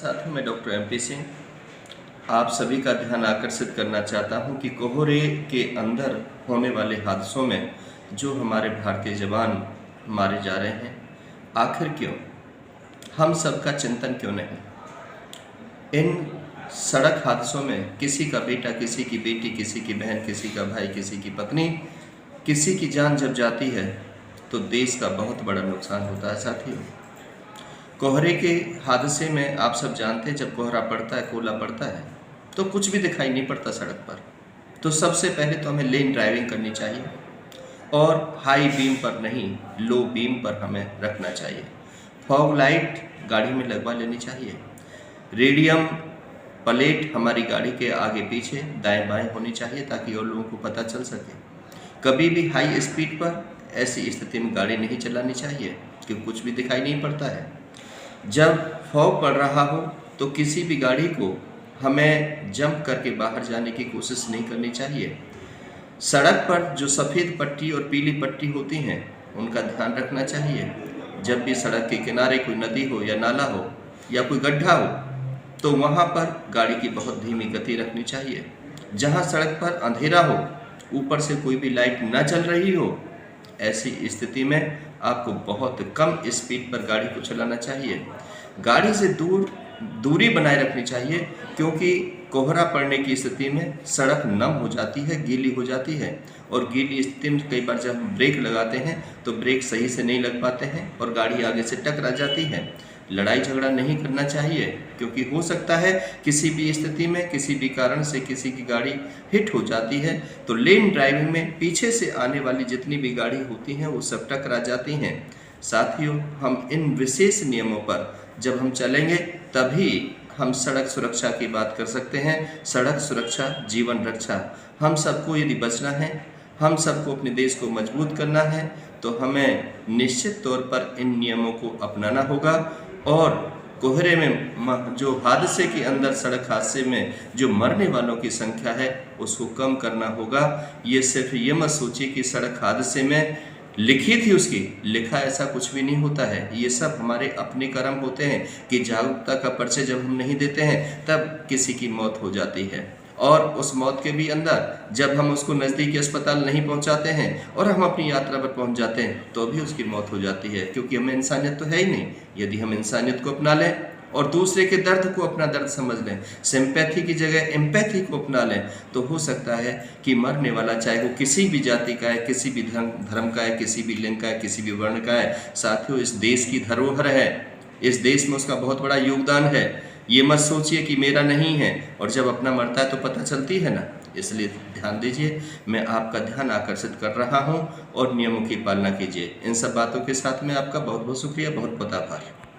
साथ ही मैं doctor MP Singh आप सभी का ध्यान आकर्षित करना चाहता हूं कि कोहरे के अंदर होने वाले हादसों में जो हमारे भारतीय जवान मारे जा रहे हैं, आखिर क्यों, हम सबका चिंतन क्यों नहीं। इन सड़क हादसों में किसी का बेटा, किसी की बेटी, किसी की बहन, किसी का भाई, किसी की पत्नी, किसी की जान जब जाती है तो देश का बहुत बड़ा नुकसान होता है। साथियों, कोहरे के हादसे में आप सब जानते हैं, जब कोहरा पड़ता है, कोहरा पड़ता है तो कुछ भी दिखाई नहीं पड़ता सड़क पर। तो सबसे पहले तो हमें लेन ड्राइविंग करनी चाहिए और हाई बीम पर नहीं, लो बीम पर हमें रखना चाहिए। फॉग लाइट गाड़ी में लगवा लेनी चाहिए। रेडियम प्लेट हमारी गाड़ी के आगे पीछे दाएं बाएं होनी चाहिए ताकि और लोगों को पता चल सके। कभी भी हाई स्पीड पर ऐसी स्थिति में गाड़ी नहीं चलानी चाहिए क्योंकि कुछ भी दिखाई नहीं पड़ता है। जब फॉग पड़ रहा हो तो किसी भी गाड़ी को हमें जंप करके बाहर जाने की कोशिश नहीं करनी चाहिए। सड़क पर जो सफ़ेद पट्टी और पीली पट्टी होती हैं उनका ध्यान रखना चाहिए। जब भी सड़क के किनारे कोई नदी हो या नाला हो या कोई गड्ढा हो तो वहाँ पर गाड़ी की बहुत धीमी गति रखनी चाहिए। जहाँ सड़क पर अंधेरा हो, ऊपर से कोई भी लाइट ना चल रही हो, ऐसी स्थिति में आपको बहुत कम स्पीड पर गाड़ी को चलाना चाहिए। गाड़ी से दूरी बनाए रखनी चाहिए क्योंकि कोहरा पड़ने की स्थिति में सड़क नम हो जाती है, गीली हो जाती है और गीली स्थिति में कई बार जब हम ब्रेक लगाते हैं तो ब्रेक सही से नहीं लग पाते हैं और गाड़ी आगे से टकरा जाती है। लड़ाई झगड़ा नहीं करना चाहिए क्योंकि हो सकता है किसी भी स्थिति में किसी भी कारण से किसी की गाड़ी हिट हो जाती है तो लेन ड्राइविंग में पीछे से आने वाली जितनी भी गाड़ी होती हैं वो सब टकरा जाती हैं। साथियों, हम इन विशेष नियमों पर जब हम चलेंगे तभी हम सड़क सुरक्षा की बात कर सकते हैं। सड़क सुरक्षा जीवन रक्षा। हम सबको यदि बचना है, हम सबको अपने देश को मजबूत करना है तो हमें निश्चित तौर पर इन नियमों को अपनाना होगा और कोहरे में जो हादसे के अंदर सड़क हादसे में जो मरने वालों की संख्या है उसको कम करना होगा। ये सिर्फ ये मत सोचिए कि सड़क हादसे में लिखी थी, उसकी लिखा ऐसा कुछ भी नहीं होता है। ये सब हमारे अपने कर्म होते हैं कि जागरूकता का परिचय जब हम नहीं देते हैं तब किसी की मौत हो जाती है और उस मौत के भी अंदर जब हम उसको नज़दीकी अस्पताल नहीं पहुंचाते हैं और हम अपनी यात्रा पर पहुंच जाते हैं तो भी उसकी मौत हो जाती है क्योंकि हमें इंसानियत तो है ही नहीं। यदि हम इंसानियत को अपना लें और दूसरे के दर्द को अपना दर्द समझ लें, सिंपैथी की जगह एम्पैथी को अपना लें तो हो सकता है कि मरने वाला चाहे वो किसी भी जाति का है, किसी भी धर्म का है, किसी भी लिंग का है, किसी भी वर्ण का है, साथियों इस देश की धरोहर है, इस देश में उसका बहुत बड़ा योगदान है। ये मत सोचिए कि मेरा नहीं है और जब अपना मरता है तो पता चलती है ना। इसलिए ध्यान दीजिए, मैं आपका ध्यान आकर्षित कर रहा हूँ और नियमों की पालना कीजिए। इन सब बातों के साथ में आपका बहुत बहुत शुक्रिया, बहुत बहुत आभार।